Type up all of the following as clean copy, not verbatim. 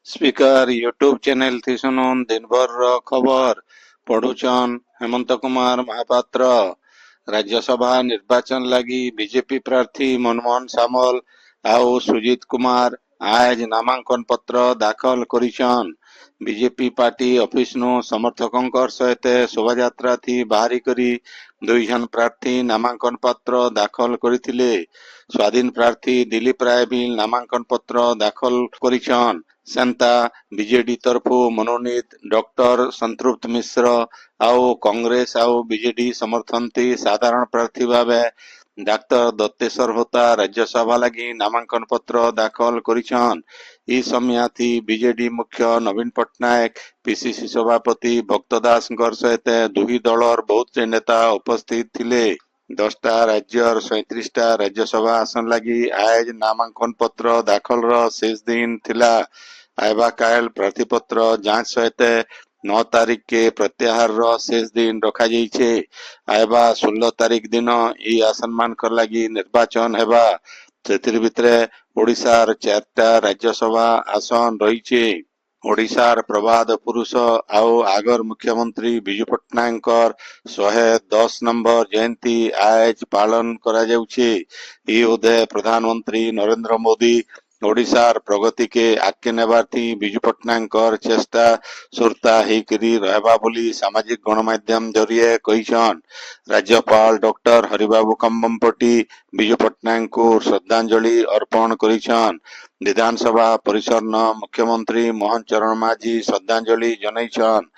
Speaker YouTube channel थी सुनुन दिन भर रो खबर पढ़ुचन हेमंत कुमार महापात्र। राज्यसभा निर्वाचन लगी बीजेपी प्रार्थी मनमोहन सामल आउ सुजीत कुमार आज नामांकन पत्र दाखल करिछन। बीजेपी पार्टी ऑफिस नु समर्थकों सहित शोभायात्रा थी बाहरी करी दुई जन प्रार्थी नामांकन पत्र दाखल करथिले। स्वाधीन प्रार्थी दिलीप राय भी नामांकन पत्र दाखल करिछन। सेंता बीजेडी तरफु मनोनीत डॉक्टर संतृप्त मिश्र आउ कांग्रेस आउ बीजेडी समर्थन थी साधारण प्रार्थी भावे डाक्तर दत्तेश्वर होता राज्यसभा लगी नामांकन पत्र दाखल करिछन। ई समय थी बीजेडी मुख्य नवीन पट्टनायक पीसीसी सभापति भक्त दास सहित दुही दलर बहुत से नेता उपस्थित थिले। 10टा राज्यर 37टा राज्यसभा आसन लगी आज नामांकन पत्र दाखल रो शेष दिन थिला। आयबा कायल प्रार्थीपत्र जांच सहित 9 तारीख के प्रत्याहार रो शेष दिन रखा जाइछे। आयबा 16 तारीख दिन ई आसन मानकर लगी निर्वाचन हेबा। सेतिर भितरे ओडिशार 4टा राज्यसभा आसन रहिछे। ओडिशार प्रबाद पुरुष आउ आगर मुख्यमंत्री विजु पट्टनायकर 110 नंबर जयंती आज पालन करा जाउछे। ई उदय प्रधानमंत्री नरेंद्र मोदी ओडिशार प्रगति के आगे नेबार थी विजु पट्टनायकर चेष्टा सुरता हेकरी रहबा बोली सामाजिक गणमाध्यम जरिए कहिछन। राज्यपाल डॉक्टर हरिबाबू कंबमपटी विजु पट्टनायक को श्रद्धांजलि अर्पण करिछन। विधानसभा परिसर न मुख्यमंत्री मोहन चरण माझी श्रद्धांजलि जनैछन।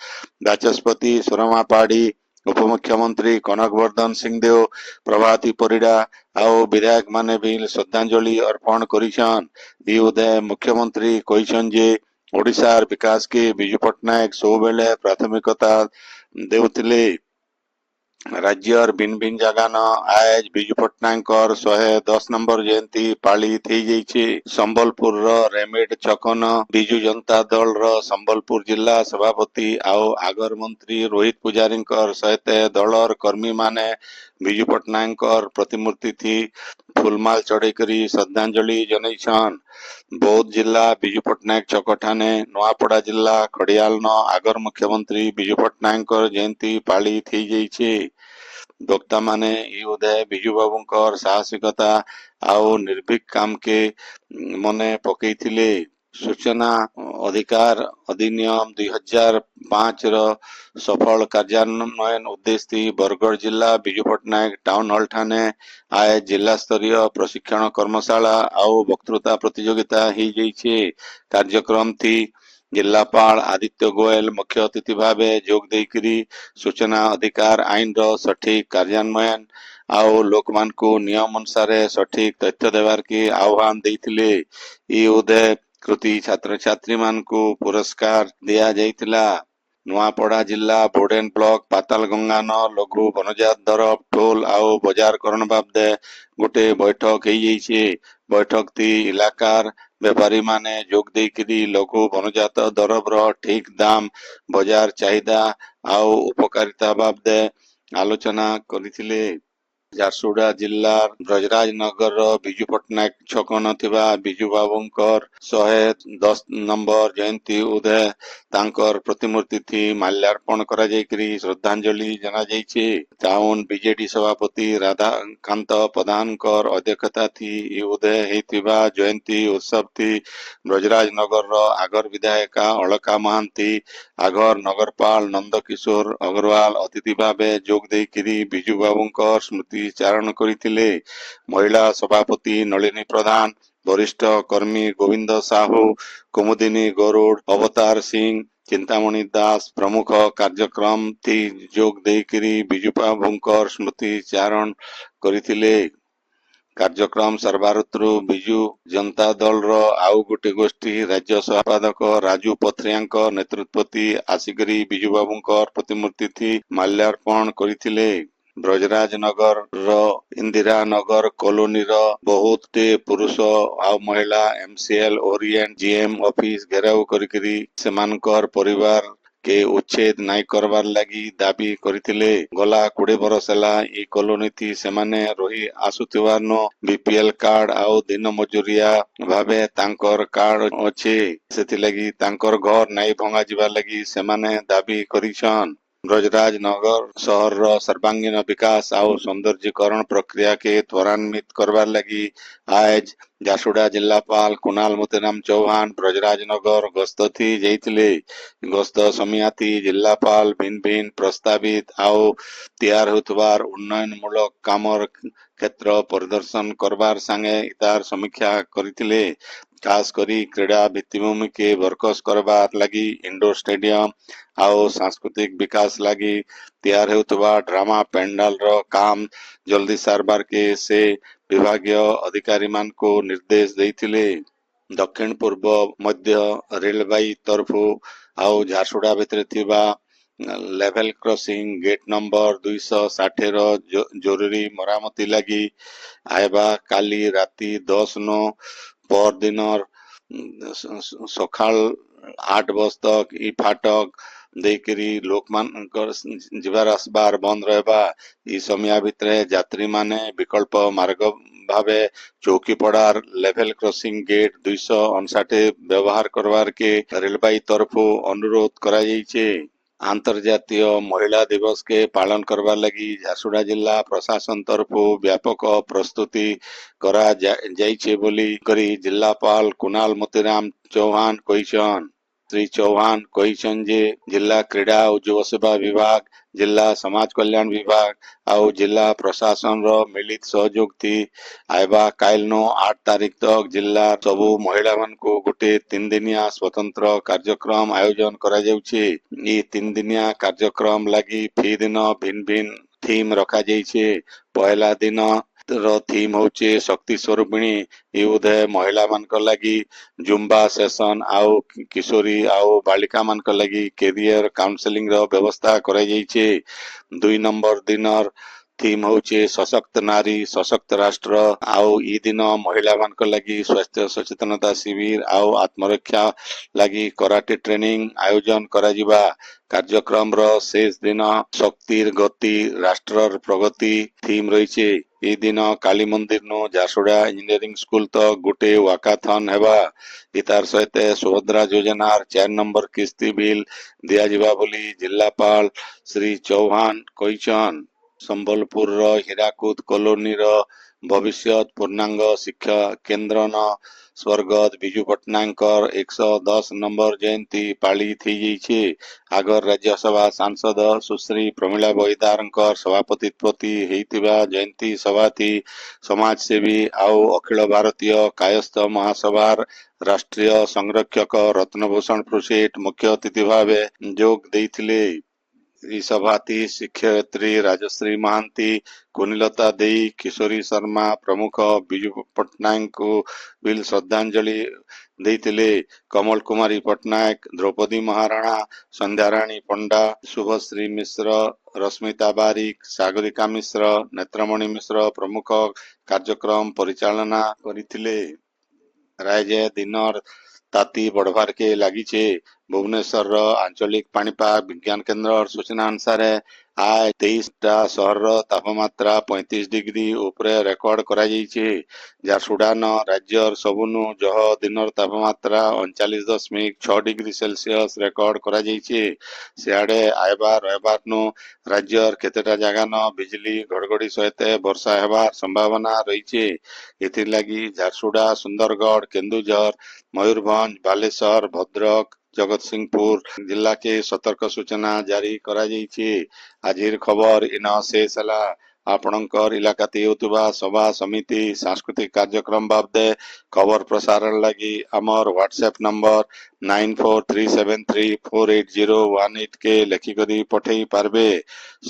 बाचस्पति सुरमा पाढ़ी उपमुख्यमंत्री कनक वर्धन सिंहदेव प्रभाती परिडा आउ विधायक माने भी श्रद्धांजलि अर्पण करिछन। ई उदय मुख्यमंत्री कहिछन जे ओडिशार विकास के विजु पट्टनायक सबेले प्राथमिकता देउथिले। राज्यर भिन्न भिन्न जगह न आज विजु पट्टनायकर 110 नंबर जयंती पाली थी जाइछे। संबलपुर रो रेमेड छकन विजु जनता दल रो संबलपुर जिला सभापति आउ आगर मंत्री रोहित पुजारी सहित दलर कर्मी माने विजु पट्टनायकर प्रतिमूर्ति थी फुलमाल चढ़े करी श्रद्धांजलि जनैछन। बौद्ध जिला विजु पट्टनायक छक ठाने नुआपड़ा जिला खड़ियाल न आगर मुख्यमंत्री विजु पट्टनायकर जयंती पाली थी जाइछे। वक्ता माने ई उदय विजु बाबूंकर साहसिकता आउ निर्भीक काम के मने पकेइथिले। सूचना अधिकार अधिनियम 2005 रो सफल कार्यान्वयन उद्देश्य थी बरगढ़ जिला विजु पट्टनायक टाउन हॉल ठाने आज जिला स्तरीय प्रशिक्षण कर्मशाला आउ वक्तृता प्रतियोगिता ही जाइछे। कार्यक्रम थी जिलापाल आदित्य गोयल मुख्य अतिथि भावे जोग देकरी सूचना अधिकार आईन रो सठिक कार्यान्वयन आउ लोकमान को नियम अनुसार सठिक तथ्य देवार के आह्वान देइथिले। ई उदय कृति छात्र छात्री मान को पुरस्कार दिया जाइथिला। नुआपड़ा जिला बोर्डेन ब्लॉक पाताल गंगा न लघु वनजात दरब टोल आउ बजार करण बाबदे गोटे बैठक हो जाइछे। बैठक थी इलाकार व्यापारी माने जोग देकरी लघु वनजात दरब रो ठीक दाम बजार चाहिदा आउ उपकारिता बाबदे आलोचना करिथिले। झारसुगुड़ा जिला ब्रजराज नगर विजु पट्टनायक छक नथिबा विजु बाबूंकर 110 नंबर जयंती उदय तांकर प्रतिमूर्ति थी माल्यार्पण करा जायकरी श्रद्धांजलि जना जाइछे। टाउन बीजेडी सभापति राधाकांत प्रधानकर अध्यक्षता थी ई उदय हेतिबा जयंती उत्सव थी ब्रजराज नगर रो आगर विधायिका अलका महांती आगर नगरपाल नंदकिशोर अग्रवाल अतिथि भावे जोग देकरी विजु बाबूंकर स्मृति चारण करिथिले। महिला सभापति नलिनी प्रधान वरिष्ठ कर्मी गोविंद साहू कुमुदिनी गरुड़ अवतार सिंह चिंतामणि दास प्रमुख कार्यक्रम थी जोग देकरी विजु बाबूंकर स्मृति चारण करिथिले। कार्यक्रम सर्वारुत्रु विजु जनता दल रो आउ गोटे गोष्ठी राज्य संपादक राजू पथरियांक नेतृत्वती आसिकरी विजु बाबूंकर प्रतिमूर्ति थी माल्यार्पण करिथिले। ब्रजराज नगर रो इंदिरा नगर कॉलोनी रो बहुत पुरुष आ महिला एमसीएल ओरिएंट जीएम ऑफिस घेराव करिकरी सेमानकर परिवार के उच्छेद नाई करबार लगी दाबी କରିଥିଲେ। ଗଲା 20 ବରଷ ହେଲା ଇ କଲୋନୀଥି ସେମାନେ ରହି ଆସୁଥିବାର୍ନ ବିପିଏଲ କାର୍ଡ ଆଉ ଦିନ ମଜୁରିଆ ଭାବେ ତାଙ୍କର କାର୍ଡ ଅଛି, ସେଥିଲାଗି ତାଙ୍କର ଘର ନାଇ ଭଙ୍ଗା ଯିବାର ଲାଗି ସେମାନେ ଦାବି କରିଛନ୍। ବ୍ରଜରାଜନଗର ସହରର ସର୍ବାଙ୍ଗୀନ ବିକାଶ ଆଉ ସୌନ୍ଦର୍ଯ୍ୟକରଣ ପ୍ରକ୍ରିୟାକେ ତ୍ୱରାନ୍ୱିତ କରବାର ଲାଗି ଆଜ ଝାରସୁଗୁଡ଼ା ଜିଲ୍ଲାପାଳ କୁନାଲ ମୋତିରାମ ଚୌହାନ ବ୍ରଜରାଜନଗର ଗସ୍ତଥି ଯାଇଥିଲେ। ଗସ୍ତ ସମିୟାଥି ଜିଲ୍ଲାପାଳ ଭିନ୍ନ ଭିନ୍ନ ପ୍ରସ୍ତାବିତ ଆଉ ତିଆର ହେଉଥିବାର ଉନ୍ନୟନମୂଳକ କାମର କ୍ଷେତ୍ର ପରିଦର୍ଶନ କରବାର ସାଙ୍ଗେ ଇତାର ସମୀକ୍ଷା କରିଥିଲେ। ଖାସ କରି କ୍ରୀଡ଼ା ଭିତ୍ତିଭୂମିକେ ବରକସ କରବାର ଲାଗି ଇଣ୍ଡୋର ଷ୍ଟାଡିୟମ ଆଉ ସାଂସ୍କୃତିକ ବିକାଶ ଲାଗି ତିଆର ହେଉଥିବା ଡ୍ରାମା ପେଣ୍ଡାଲର କାମ ଜଲ୍ଦି ସାରବାରକେ ସେ ବିଭାଗୀୟ ଅଧିକାରୀମାନଙ୍କୁ ନିର୍ଦ୍ଦେଶ ଦେଇଥିଲେ। ଦକ୍ଷିଣ ପୂର୍ବ ମଧ୍ୟ ରେଳବାଇ ତରଫୁ ଆଉ ଝାରସୁଗୁଡ଼ା ଭିତରେ ଥିବା ଲେଭେଲ କ୍ରସିଂ ଗେଟ୍ ନମ୍ବର 260 ର ଜରୁରୀ ମରାମତି ଲାଗି ଆଇବା କାଲି ରାତି 10 ନୁ ପର ଦିନର ସକାଳ 8 ବଜ ତକ ଇ ଫାଟକ ଦେଇକରି ଲୋକମାନଙ୍କର ଯିବାର ଆସିବାର ବନ୍ଦ ରହିବା। ଇ ସମୟ ଭିତରେ ଯାତ୍ରୀମାନେ ବିକଳ୍ପ ମାର୍ଗ ଭାବେ ଚୌକିପଡ଼ାର ଲେଭେଲ କ୍ରସିଂ ଗେଟ୍ 259 ବ୍ୟବହାର କରବାରକେ ରେଳବାଇ ତରଫୁ ଅନୁରୋଧ କରାଯାଇଛି। ଆନ୍ତର୍ଜାତୀୟ ମହିଳା ଦିବସକେ ପାଳନ କରବାର ଲାଗି ଝାରସୁଗୁଡ଼ା ଜିଲ୍ଲା ପ୍ରଶାସନ ତରଫୁ ବ୍ୟାପକ ପ୍ରସ୍ତୁତି କରାଯାଇଛି ବୋଲି କରି ଜିଲ୍ଲାପାଳ କୁନାଲ ମୋତିରାମ ଚୌହାନ କହିଛନ୍। ଶ୍ରୀ ଚୌହାନ କହିଛନ୍ ଯେ ଜିଲ୍ଲା କ୍ରୀଡ଼ା ଆଉ ଯୁବ ସେବା ବିଭାଗ, ଜିଲ୍ଲା ସମାଜ କଲ୍ୟାଣ ବିଭାଗ ଆଉ ଜିଲ୍ଲା ପ୍ରଶାସନର ମିଳିତ ସହଯୋଗଥି ଆଇବା କାଲିନୁ 8 ତାରିଖ ତକ ଜିଲ୍ଲା ସବୁ ମହିଳାମାନଙ୍କୁ ଗୋଟେ 3 ଦିନିଆ ସ୍ୱତନ୍ତ୍ର କାର୍ଯ୍ୟକ୍ରମ ଆୟୋଜନ କରାଯାଉଛି। ଇ 3 ଦିନିଆ କାର୍ଯ୍ୟକ୍ରମ ଲାଗି ଫି ଦିନ ଭିନ୍ନ ଭିନ୍ନ ଥିମ୍ ରଖାଯାଇଛି। ପହିଲା ଦିନ ର ଥିମ୍ ହଉଛି ଶକ୍ତି ସ୍ୱରୂପିଣୀ। ଇ ଉଦୟ ମହିଳାମାନଙ୍କ ଲାଗି ଜୁମ୍ବା ସେସନ ଆଉ କିଶୋରୀ ଆଉ ବାଳିକା ମାନଙ୍କ ଲାଗି କେରିୟର କାଉନସେଲିଂ ର ବ୍ୟବସ୍ଥା କରାଯାଇଛି। 2 ନମ୍ବର ଦିନର ଥିମ୍ ହଉଛି ସଶକ୍ତ ନାରୀ ସଶକ୍ତ ରାଷ୍ଟ୍ର। ଆଉ ଇ ଦିନ ମହିଳା ମାନଙ୍କ ଲାଗି ସ୍ୱାସ୍ଥ୍ୟ ସଚେତନତା ଶିବିର ଆଉ ଆତ୍ମରକ୍ଷା ଲାଗି କରାଟେ ଟ୍ରେନିଂ ଆୟୋଜନ କରାଯିବା। କାର୍ଯ୍ୟକ୍ରମର ଶେଷ ଦିନ ଶକ୍ତିର ଗତି ରାଷ୍ଟ୍ରର ପ୍ରଗତି ଥିମ୍ ରହିଛି। ଇ ଦିନ କାଳୀ ମନ୍ଦିରନୁ ଝାରସୁଗୁଡ଼ା ଇଞ୍ଜିନିୟରିଂ ସ୍କୁଲ ତକ ଗୋଟେ ୱାକାଥନ ହେବା। ଇତାର ସହିତ ସୁଭଦ୍ରା ଯୋଜନାର 4 ନମ୍ବର କିସ୍ତି ବିଲ୍ ଦିଆଯିବା ବୋଲି ଜିଲ୍ଲାପାଳ ଶ୍ରୀ ଚୌହାନ କହିଛନ୍। ସମ୍ବଲପୁରର ହୀରାକୁଦ କଲୋନୀର ଭବିଷ୍ୟତ ପୂର୍ଣ୍ଣାଙ୍ଗ ଶିକ୍ଷା କେନ୍ଦ୍ରନ ସ୍ୱର୍ଗତ ବିଜୁ ପଟ୍ଟନାୟକଙ୍କର 110 ନମ୍ବର ଜୟନ୍ତୀ ପାଳିତ ହେଇଯାଇଛି। ଆଗର ରାଜ୍ୟସଭା ସାଂସଦ ସୁଶ୍ରୀ ପ୍ରମିଳା ବହିଦାରଙ୍କର ସଭାପତିତ୍ୱରେ ହେଇଥିବା ଜୟନ୍ତୀ ସଭାଥି ସମାଜସେବୀ ଆଉ ଅଖିଳ ଭାରତୀୟ କାୟସ୍ଥ ମହାସଭାର ରାଷ୍ଟ୍ରୀୟ ସଂରକ୍ଷକ ରତ୍ନଭୂଷଣ ପ୍ରୋଷେଟ ମୁଖ୍ୟ ଅତିଥି ଭାବେ ଯୋଗ ଦେଇଥିଲେ। ଇ ସଭାଥି ଶିକ୍ଷୟିତ୍ରୀ ରାଜଶ୍ରୀ ମହାନ୍ତି, କୁନିଲତା ଦେଇ, କିଶୋରୀ ଶର୍ମା ପ୍ରମୁଖ ବିଜୁ ପଟ୍ଟନାୟକଙ୍କୁ ବିଲ୍ ଶ୍ରଦ୍ଧାଞ୍ଜଳି ଦେଇଥିଲେ। କମଳ କୁମାରୀ ପଟ୍ଟନାୟକ, ଦ୍ରୌପଦୀ ମହାରଣା, ସନ୍ଧ୍ୟାରାଣୀ ପଣ୍ଡା, ଶୁଭଶ୍ରୀ ମିଶ୍ର, ରଶ୍ମିତା ବାରିକ, ସାଗରିକା ମିଶ୍ର, ନେତ୍ରମଣି ମିଶ୍ର ପ୍ରମୁଖ କାର୍ଯ୍ୟକ୍ରମ ପରିଚାଳନା କରିଥିଲେ। ରାଜ୍ୟ ଦିନର ତାତି ବଢ଼ବାରକେ ଲାଗିଛେ। ଭୁବନେଶ୍ୱରର ଆଞ୍ଚଳିକ ପାଣିପାଗ ବିଜ୍ଞାନ କେନ୍ଦ୍ରର ସୂଚନା ଅନୁସାରେ ଆଜ 23ଟା ସହରର ତାପମାତ୍ରା 35 ଡିଗ୍ରୀ ଉପରେ ରେକର୍ଡ କରାଯାଇଛି। ଝାରସୁଗୁଡ଼ାନ ରାଜ୍ୟର ସବୁନୁ ଜହ ଦିନର ତାପମାତ୍ରା 39.6 ଡିଗ୍ରୀ ସେଲସିୟସ ରେକର୍ଡ କରାଯାଇଛି। ସିଆଡେ ଆଇବା ରବିବାରନୁ ରାଜ୍ୟର କେତେଟା ଜାଗାନ ବିଜଲି ଘଡ଼ଘଡ଼ି ସହିତ ବର୍ଷା ହେବାର ସମ୍ଭାବନା ରହିଛି। ଏଥିଲାଗି ଝାରସୁଗୁଡ଼ା, ସୁନ୍ଦରଗଡ଼, କେନ୍ଦୁଝର, ମୟୂରଭଞ୍ଜ, ବାଲେଶ୍ୱର, ଭଦ୍ରକ, ଜଗତସିଂହପୁର ଜିଲ୍ଲାକେ ସତର୍କ ସୂଚନା ଜାରି କରାଯାଇଛି। ଆଜିର ଖବର ଇନ ଶେଷ ହେଲା। ଆପଣଙ୍କର ଇଲାକାତେ ହେଉଥିବା ସଭା ସମିତି ସାଂସ୍କୃତିକ କାର୍ଯ୍ୟକ୍ରମ ବାବଦେ ଖବର ପ୍ରସାରଣ ଲାଗି ଆମର ହ୍ୱାଟ୍ସଆପ ନମ୍ବର 9437348018 କେ ଲେଖିକରି ପଠେଇ ପାରବେ।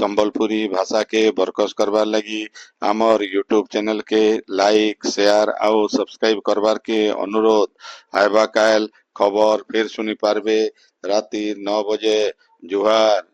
ସମ୍ବଲପୁରୀ ଭାଷାକେ ବରକସ କରବାର ଲାଗି ଆମର ୟୁଟ୍ୟୁବ ଚ୍ୟାନେଲ କେ ଲାଇକ୍, शेयर ଆଉ ସବସ୍କ୍ରାଇବ କରବାର କେ ଅନୁରୋଧ। ଆଇବା କାଲ ଖବର ଫିर ଶୁନି ପାରବେ ରାତି 9 ବଜେ। ଜୁହାର।